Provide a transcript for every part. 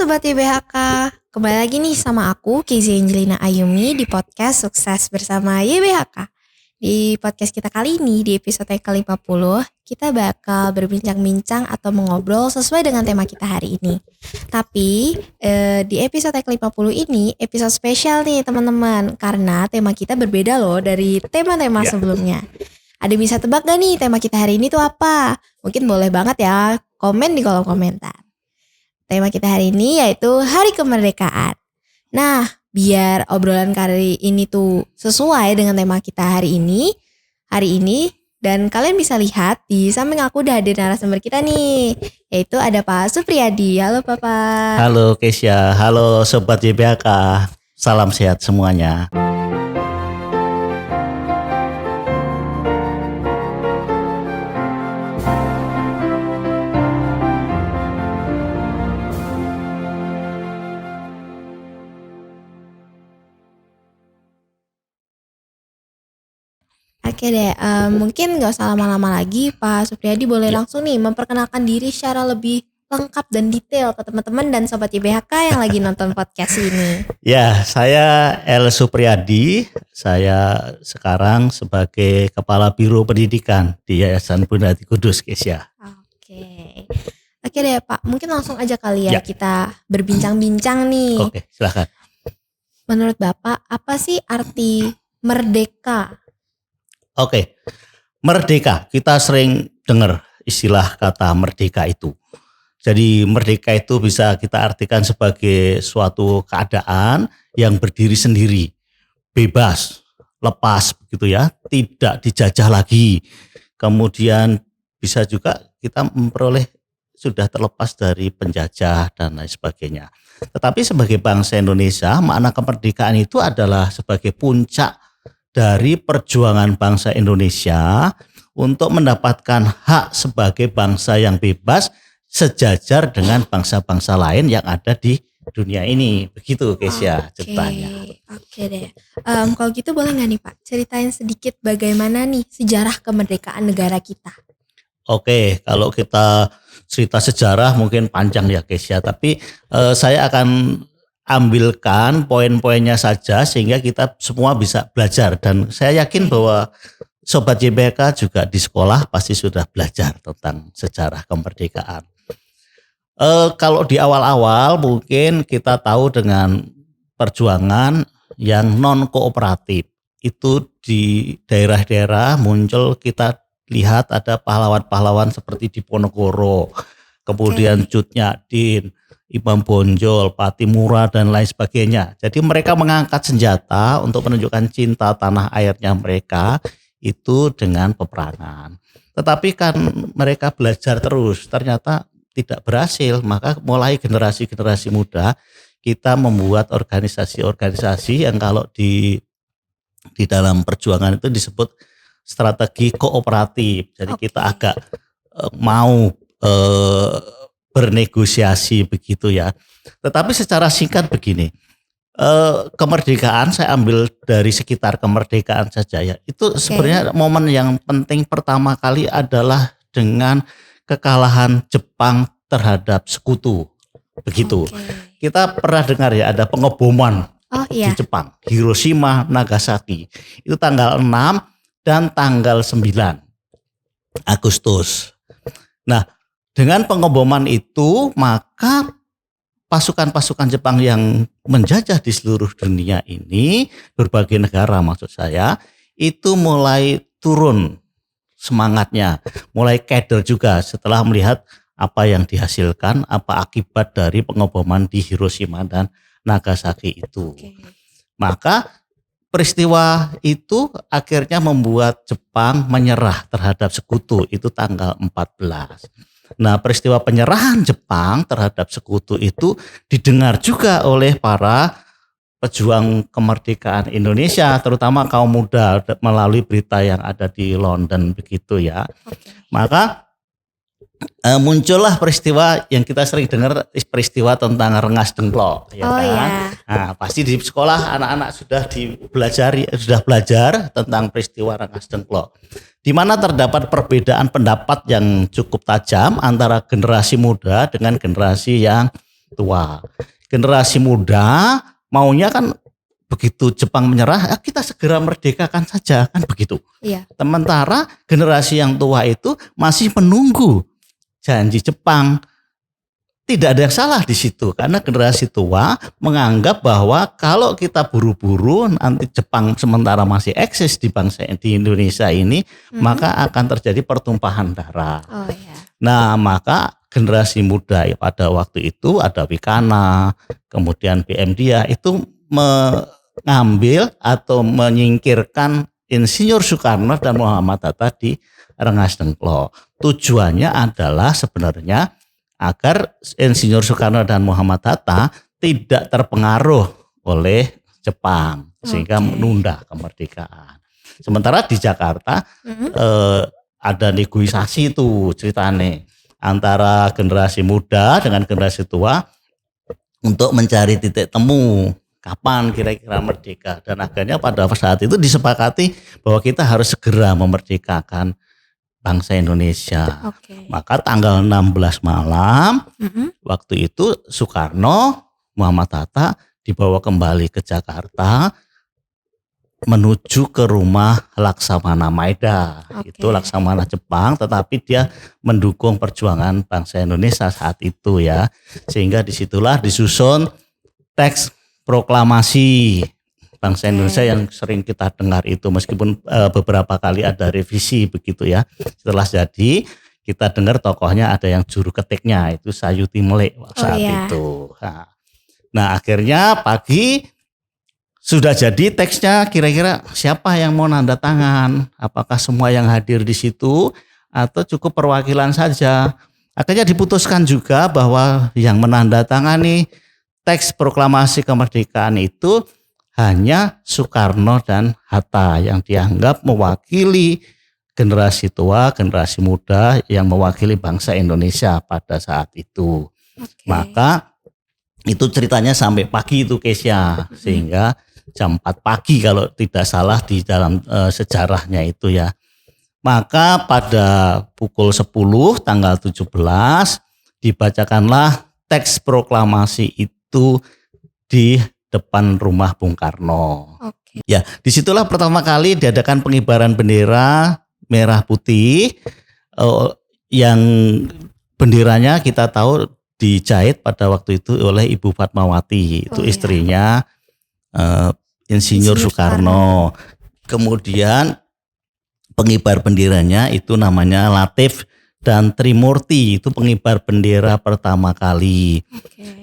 Sobat YBHK, kembali lagi nih sama aku Kizzy Angelina Ayumi di podcast Sukses Bersama YBHK. Di podcast kita kali ini, di episode ke-50, kita bakal berbincang-bincang atau mengobrol sesuai dengan tema kita hari ini. Tapi di episode ke-50 ini, episode spesial nih teman-teman, karena tema kita berbeda loh dari tema-tema sebelumnya. Ada bisa tebak gak nih tema kita hari ini tuh apa? Mungkin boleh banget ya, komen di kolom komentar. Tema kita hari ini yaitu Hari Kemerdekaan. Nah, biar obrolan kali ini tuh sesuai dengan tema kita hari ini, dan kalian bisa lihat di samping aku udah hadir narasumber kita nih, yaitu ada Pak Supriyadi. Halo Bapak. Halo Kesya, halo Sobat YBHK, salam sehat semuanya. Oke deh, mungkin gak usah lama-lama lagi, Pak Supriyadi boleh langsung nih memperkenalkan diri secara lebih lengkap dan detail ke teman-teman dan Sobat YBHK yang lagi nonton podcast ini. Ya, saya El Supriyadi, saya sekarang sebagai Kepala Biro Pendidikan di Yayasan Bunda Ati Kudus, Kesya. Oke deh Pak, mungkin langsung aja kali ya kita berbincang-bincang nih. Oke, silakan. Menurut Bapak, apa sih arti merdeka? Oke, merdeka, kita sering dengar istilah kata merdeka itu. Jadi merdeka itu bisa kita artikan sebagai suatu keadaan yang berdiri sendiri, bebas, lepas begitu ya, tidak dijajah lagi. Kemudian bisa juga kita memperoleh sudah terlepas dari penjajah dan lain sebagainya. Tetapi sebagai bangsa Indonesia, makna kemerdekaan itu adalah sebagai puncak dari perjuangan bangsa Indonesia untuk mendapatkan hak sebagai bangsa yang bebas sejajar dengan bangsa-bangsa lain yang ada di dunia ini. Begitu Kesya ceritanya. Oke deh. Kalau gitu boleh nggak nih Pak ceritain sedikit bagaimana nih sejarah kemerdekaan negara kita? Oke, kalau kita cerita sejarah mungkin panjang ya Kesya, tapi saya akan ambilkan poin-poinnya saja sehingga kita semua bisa belajar, dan saya yakin bahwa Sobat YBHK juga di sekolah pasti sudah belajar tentang sejarah kemerdekaan. Kalau di awal-awal mungkin kita tahu dengan perjuangan yang non kooperatif itu di daerah-daerah muncul, kita lihat ada pahlawan-pahlawan seperti Diponegoro, kemudian Cut Nyak-Dien, Imam Bonjol, Patimura dan lain sebagainya. Jadi mereka mengangkat senjata untuk menunjukkan cinta tanah airnya mereka itu dengan peperangan. Tetapi kan mereka belajar terus, ternyata tidak berhasil. Maka mulai generasi-generasi muda kita membuat organisasi-organisasi yang kalau di dalam perjuangan itu disebut strategi kooperatif. Jadi kita agak mau bernegosiasi begitu ya. Tetapi secara singkat begini, kemerdekaan saya ambil dari sekitar kemerdekaan saja ya. Itu sebenarnya momen yang penting pertama kali adalah dengan kekalahan Jepang terhadap sekutu. Begitu. Kita pernah dengar ya ada pengeboman di Jepang, Hiroshima, Nagasaki. Itu tanggal 6 dan tanggal 9 Agustus. Nah, dengan pengeboman itu maka pasukan-pasukan Jepang yang menjajah di seluruh dunia ini, berbagai negara maksud saya, itu mulai turun semangatnya, mulai keder juga setelah melihat apa yang dihasilkan, apa akibat dari pengeboman di Hiroshima dan Nagasaki itu. Maka peristiwa itu akhirnya membuat Jepang menyerah terhadap sekutu, itu tanggal 14. Nah, peristiwa penyerahan Jepang terhadap sekutu itu didengar juga oleh para pejuang kemerdekaan Indonesia, terutama kaum muda melalui berita yang ada di London begitu ya. Maka muncullah peristiwa yang kita sering dengar, peristiwa tentang Rengas Dengklok, ya kan? Nah, pasti di sekolah anak-anak sudah belajar tentang peristiwa Rengas Dengklok, di mana terdapat perbedaan pendapat yang cukup tajam antara generasi muda dengan generasi yang tua. Generasi muda maunya kan begitu Jepang menyerah, kita segera merdekakan saja, kan begitu. Iya. Sementara generasi yang tua itu masih menunggu janji Jepang. Tidak ada yang salah di situ, karena generasi tua menganggap bahwa kalau kita buru-buru nanti Jepang sementara masih eksis di Indonesia ini, maka akan terjadi pertumpahan darah. Oh iya. Nah, maka generasi muda pada waktu itu ada Wikana, kemudian BM Dia itu mengambil atau menyingkirkan Insinyur Soekarno dan Muhammad Hatta di Rengas Dengklok. Tujuannya adalah sebenarnya agar Insinyur Soekarno dan Muhammad Hatta tidak terpengaruh oleh Jepang sehingga menunda kemerdekaan. Sementara di Jakarta ada negosiasi itu ceritanya antara generasi muda dengan generasi tua untuk mencari titik temu kapan kira-kira merdeka, dan akhirnya pada saat itu disepakati bahwa kita harus segera memerdekakan bangsa Indonesia. Maka tanggal 16 malam waktu itu Soekarno, Muhammad Hatta dibawa kembali ke Jakarta menuju ke rumah Laksamana Maeda. Itu Laksamana Jepang, tetapi dia mendukung perjuangan bangsa Indonesia saat itu ya. Sehingga disitulah disusun teks proklamasi bangsa Indonesia yang sering kita dengar itu, meskipun beberapa kali ada revisi begitu ya. Setelah jadi kita dengar tokohnya ada yang juru ketiknya itu Sayuti Melek saat itu. Nah akhirnya pagi sudah jadi teksnya, kira-kira siapa yang mau nanda tangan? Apakah semua yang hadir di situ atau cukup perwakilan saja? Akhirnya diputuskan juga bahwa yang menandatangani teks proklamasi kemerdekaan itu hanya Soekarno dan Hatta yang dianggap mewakili generasi tua, generasi muda yang mewakili bangsa Indonesia pada saat itu. Maka itu ceritanya sampai pagi itu Kesia, sehingga jam 4 pagi kalau tidak salah di dalam sejarahnya itu ya. Maka pada pukul 10 tanggal 17 dibacakanlah teks proklamasi itu di depan rumah Bung Karno. Ya, disitulah pertama kali diadakan pengibaran bendera merah putih yang benderanya kita tahu dijahit pada waktu itu oleh Ibu Fatmawati, itu istrinya Insinyur Soekarno. Kemudian pengibar benderanya itu namanya Latif dan Trimurti, itu pengibar bendera pertama kali.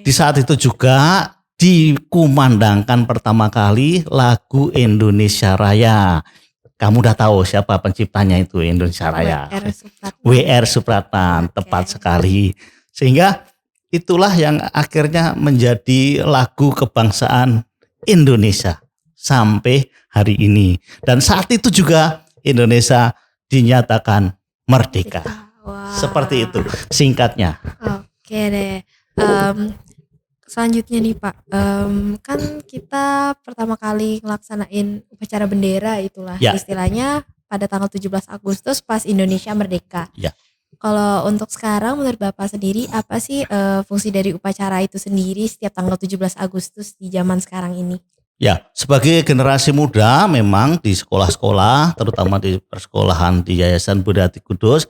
Di saat itu juga dikumandangkan pertama kali lagu Indonesia Raya. Kamu udah tahu siapa penciptanya itu Indonesia Raya? W.R. Supratman, tepat sekali. Sehingga itulah yang akhirnya menjadi lagu kebangsaan Indonesia sampai hari ini. Dan saat itu juga Indonesia dinyatakan merdeka. Seperti itu singkatnya. Oke deh. Selanjutnya nih Pak, kan kita pertama kali ngelaksanain upacara bendera itulah istilahnya pada tanggal 17 Agustus pas Indonesia merdeka. Kalau untuk sekarang menurut Bapak sendiri apa sih fungsi dari upacara itu sendiri setiap tanggal 17 Agustus di zaman sekarang ini? Ya, sebagai generasi muda memang di sekolah-sekolah, terutama di persekolahan di Yayasan Bunda Ati Kudus,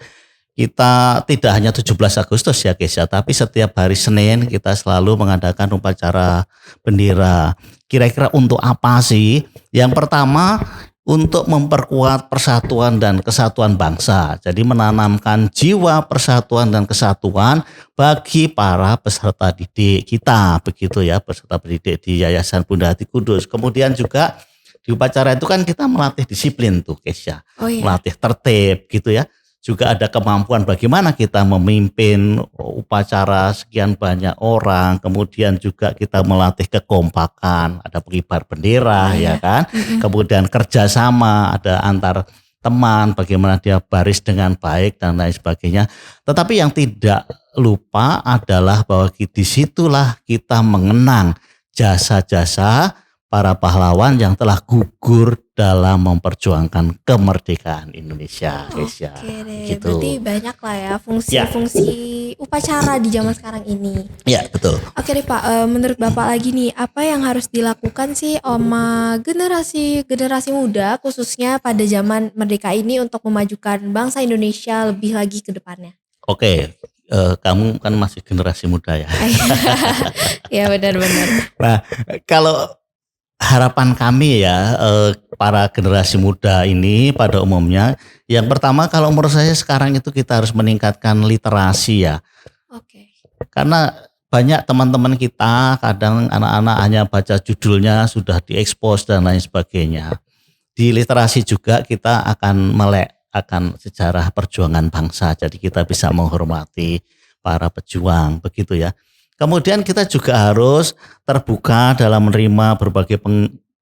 kita tidak hanya 17 Agustus ya guys ya, tapi setiap hari Senin kita selalu mengadakan upacara bendera. Kira-kira untuk apa sih? Yang pertama untuk memperkuat persatuan dan kesatuan bangsa. Jadi menanamkan jiwa persatuan dan kesatuan bagi para peserta didik kita, begitu ya, peserta pendidik di Yayasan Bunda Ati Kudus. Kemudian juga di upacara itu kan kita melatih disiplin tuh guys ya, melatih tertib gitu ya. Juga ada kemampuan bagaimana kita memimpin upacara sekian banyak orang, kemudian juga kita melatih kekompakan, ada pengibar bendera ya kan, kemudian kerjasama, ada antar teman, bagaimana dia baris dengan baik dan lain sebagainya. Tetapi yang tidak lupa adalah bahwa disitulah kita mengenang jasa-jasa para pahlawan yang telah gugur dalam memperjuangkan kemerdekaan Indonesia, Kesia. Oke deh, Gitu. berarti banyak lah ya fungsi-fungsi upacara di zaman sekarang ini. Ya, betul. Oke deh Pak, menurut Bapak lagi nih, apa yang harus dilakukan sih sama generasi muda khususnya pada zaman merdeka ini untuk memajukan bangsa Indonesia lebih lagi ke depannya? Oke, kamu kan masih generasi muda ya. Ya benar-benar. Nah, kalau harapan kami ya, para generasi muda ini pada umumnya, yang pertama kalau menurut saya sekarang itu kita harus meningkatkan literasi ya. Oke. Karena banyak teman-teman kita kadang anak-anak hanya baca judulnya sudah diekspos dan lain sebagainya. Di literasi juga kita akan melek akan sejarah perjuangan bangsa. Jadi kita bisa menghormati para pejuang begitu ya. Kemudian kita juga harus terbuka dalam menerima berbagai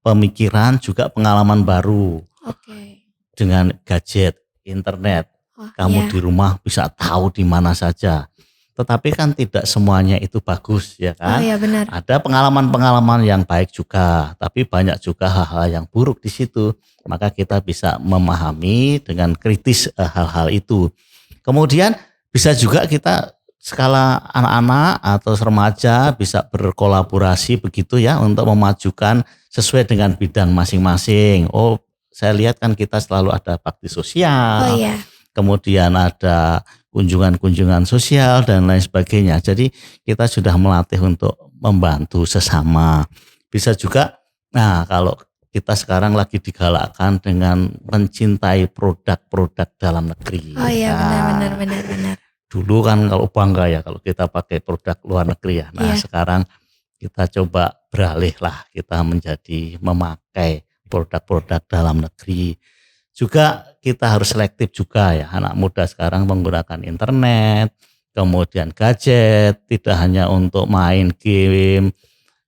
pemikiran juga pengalaman baru. Oke. Dengan gadget, internet. Wah, Kamu iya. di rumah bisa tahu di mana saja. Tetapi kan tidak semuanya itu bagus ya Oh kan. iya benar. Ada pengalaman-pengalaman yang baik juga, tapi banyak juga hal-hal yang buruk di situ. Maka kita bisa memahami dengan kritis hal-hal itu. Kemudian bisa juga kita skala anak-anak atau remaja bisa berkolaborasi begitu ya untuk memajukan sesuai dengan bidang masing-masing. Oh, saya lihat kan kita selalu ada bakti sosial. Oh iya. Kemudian ada kunjungan-kunjungan sosial dan lain sebagainya. Jadi kita sudah melatih untuk membantu sesama. Bisa juga, nah kalau kita sekarang lagi digalakkan dengan mencintai produk-produk dalam negeri. Oh iya Nah, benar. dulu kan kalau bangga ya kalau kita pakai produk luar negeri ya. Nah Iya. sekarang kita coba beralih lah, kita menjadi memakai produk-produk dalam negeri. Juga kita harus selektif juga ya, anak muda sekarang menggunakan internet, kemudian gadget, tidak hanya untuk main game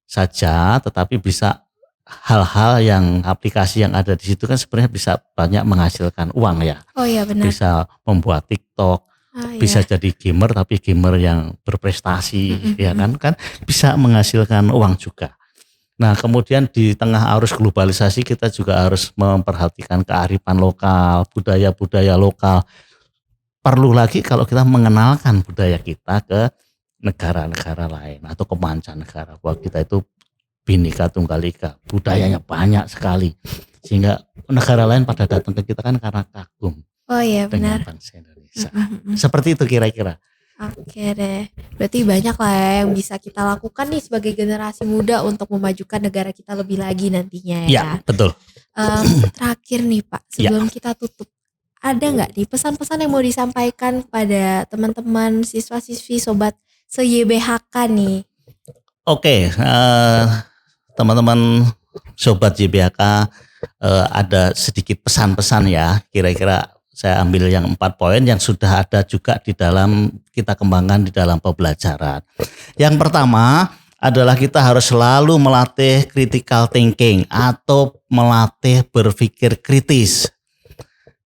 saja, tetapi bisa hal-hal yang aplikasi yang ada di situ kan sebenarnya bisa banyak menghasilkan uang ya. Oh iya benar. Bisa membuat TikTok, Oh, bisa iya. jadi gamer tapi gamer yang berprestasi ya Mm-mm. kan bisa menghasilkan uang juga. Nah kemudian di tengah arus globalisasi kita juga harus memperhatikan kearifan lokal, budaya-budaya lokal. Perlu lagi kalau kita mengenalkan budaya kita ke negara-negara lain atau ke mancanegara, bahwa kita itu Bhinneka Tunggal Ika, budayanya banyak sekali sehingga negara lain pada datang ke kita kan karena kagum Oh iya dengan benar. bangsa Indonesia. Mm-mm. Seperti itu kira-kira. Oke deh, berarti banyak lah ya yang bisa kita lakukan nih sebagai generasi muda untuk memajukan negara kita lebih lagi nantinya ya. Ya, betul. Terakhir nih Pak, sebelum kita tutup, ada nggak nih pesan-pesan yang mau disampaikan pada teman-teman siswa-siswi sobat se-YBHK nih? Oke, teman-teman sobat YBHK, ada sedikit pesan-pesan ya. Kira-kira saya ambil yang 4 poin yang sudah ada juga di dalam kita kembangkan di dalam pembelajaran. Yang pertama adalah kita harus selalu melatih critical thinking atau melatih berpikir kritis.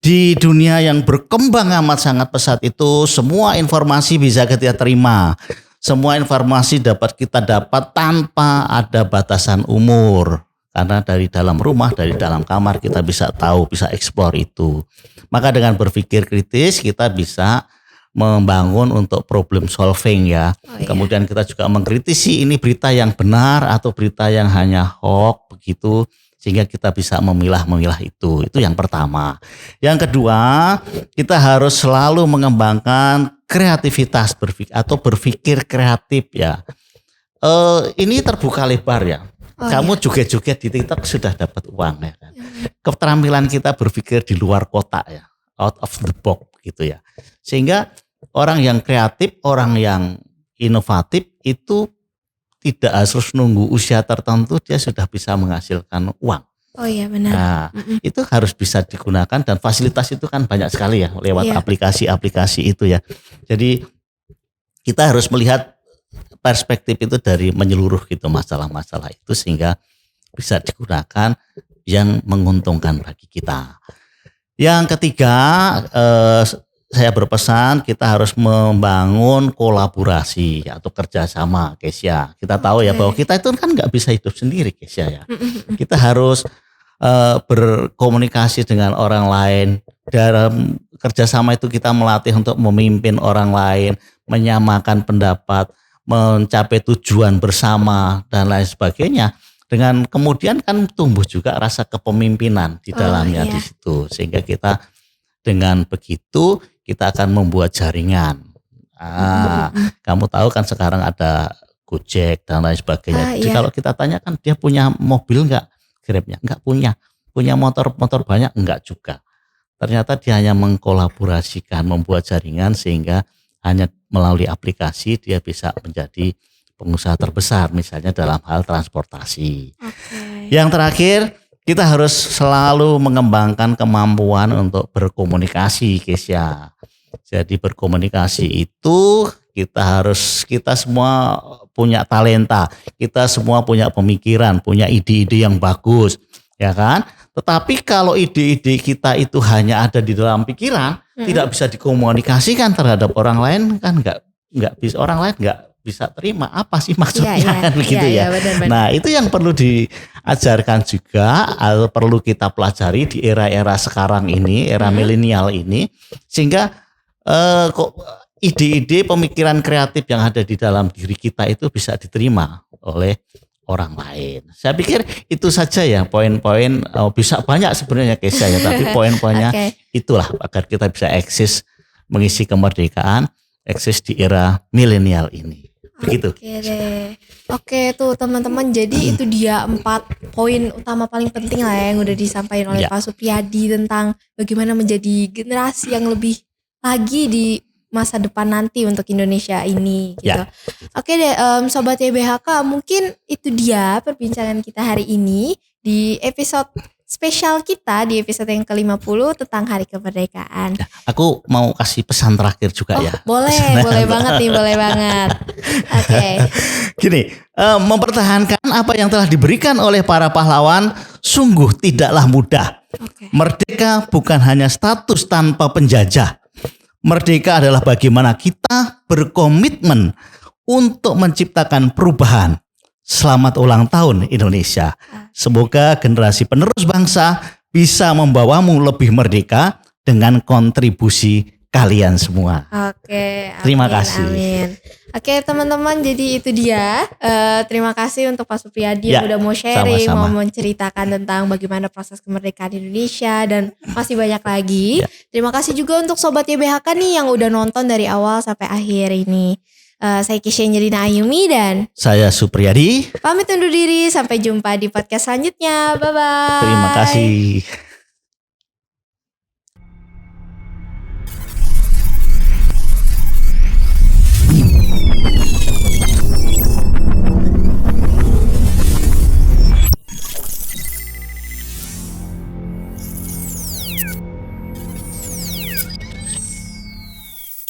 Di dunia yang berkembang amat sangat pesat itu, semua informasi bisa kita terima. Semua informasi dapat kita dapat tanpa ada batasan umur. Karena dari dalam rumah, dari dalam kamar kita bisa tahu, bisa eksplor itu. Maka dengan berpikir kritis kita bisa membangun untuk problem solving ya. Oh, iya. Kemudian kita juga mengkritisi ini berita yang benar atau berita yang hanya hoax begitu. Sehingga kita bisa memilah-memilah itu. Itu yang pertama. Yang kedua, kita harus selalu mengembangkan kreativitas atau berpikir kreatif ya. Ini terbuka lebar ya. Oh, Kamu iya. joget-joget di TikTok sudah dapat uang ya kan. Keterampilan kita berpikir di luar kotak ya, out of the box gitu ya. Sehingga orang yang kreatif, orang yang inovatif itu tidak harus nunggu usia tertentu dia sudah bisa menghasilkan uang. Oh iya benar. Nah, itu harus bisa digunakan dan fasilitas itu kan banyak sekali ya lewat Iya. aplikasi-aplikasi itu ya. Jadi kita harus melihat perspektif itu dari menyeluruh gitu masalah-masalah itu sehingga bisa digunakan yang menguntungkan bagi kita. Yang ketiga, saya berpesan kita harus membangun kolaborasi atau kerjasama, Kesia. Kita tahu ya Oke. bahwa kita itu kan nggak bisa hidup sendiri, Kesia ya. Kita harus berkomunikasi dengan orang lain. Dalam kerjasama itu kita melatih untuk memimpin orang lain, menyamakan pendapat, mencapai tujuan bersama dan lain sebagainya. Dengan kemudian kan tumbuh juga rasa kepemimpinan di dalamnya di situ, sehingga kita dengan begitu kita akan membuat jaringan. Kamu tahu kan sekarang ada Gojek dan lain sebagainya. Jadi kalau kita tanyakan dia punya mobil enggak? Grabnya enggak punya. Punya motor banyak? Enggak juga. Ternyata dia hanya mengkolaborasikan, membuat jaringan sehingga hanya melalui aplikasi dia bisa menjadi pengusaha terbesar misalnya dalam hal transportasi. Yang terakhir, kita harus selalu mengembangkan kemampuan untuk berkomunikasi, Kesya. Jadi berkomunikasi itu kita semua punya talenta, kita semua punya pemikiran, punya ide-ide yang bagus, ya kan? Tetapi kalau ide-ide kita itu hanya ada di dalam pikiran, tidak bisa dikomunikasikan terhadap orang lain, kan nggak bisa, orang lain nggak bisa terima apa sih maksudnya, begitu ya. Benar. Nah itu yang perlu diajarkan juga, atau perlu kita pelajari di era-era sekarang ini, era milenial ini, sehingga ide-ide pemikiran kreatif yang ada di dalam diri kita itu bisa diterima oleh orang lain. Saya pikir itu saja ya poin-poin, bisa banyak sebenarnya Kesya ya, tapi poin-poinnya itulah agar kita bisa eksis mengisi kemerdekaan, eksis di era milenial ini. Begitu. Oke tuh teman-teman, jadi itu dia 4 poin utama paling penting lah yang udah disampaikan oleh Pak Supriyadi tentang bagaimana menjadi generasi yang lebih lagi di masa depan nanti untuk Indonesia ini gitu. Oke deh, Sobat YBHK, mungkin itu dia perbincangan kita hari ini di episode spesial kita, di episode yang ke-50 tentang Hari Kemerdekaan. Aku mau kasih pesan terakhir juga ya. Boleh banget nih, boleh banget. Oke. Gini, mempertahankan apa yang telah diberikan oleh para pahlawan sungguh tidaklah mudah. Merdeka bukan hanya status tanpa penjajah. Merdeka adalah bagaimana kita berkomitmen untuk menciptakan perubahan. Selamat ulang tahun Indonesia. Semoga generasi penerus bangsa bisa membawamu lebih merdeka dengan kontribusi kalian semua. Terima kasih. Amin. Oke teman-teman, jadi itu dia. Terima kasih untuk Pak Supriyadi yang udah mau sharing, mau menceritakan tentang bagaimana proses kemerdekaan Indonesia dan masih banyak lagi. Terima kasih juga untuk Sobat YBHK nih yang udah nonton dari awal sampai akhir ini. Saya Kesya Angelina Ayumi dan saya Supriyadi. Pamit undur diri, sampai jumpa di podcast selanjutnya. Bye-bye. Terima kasih.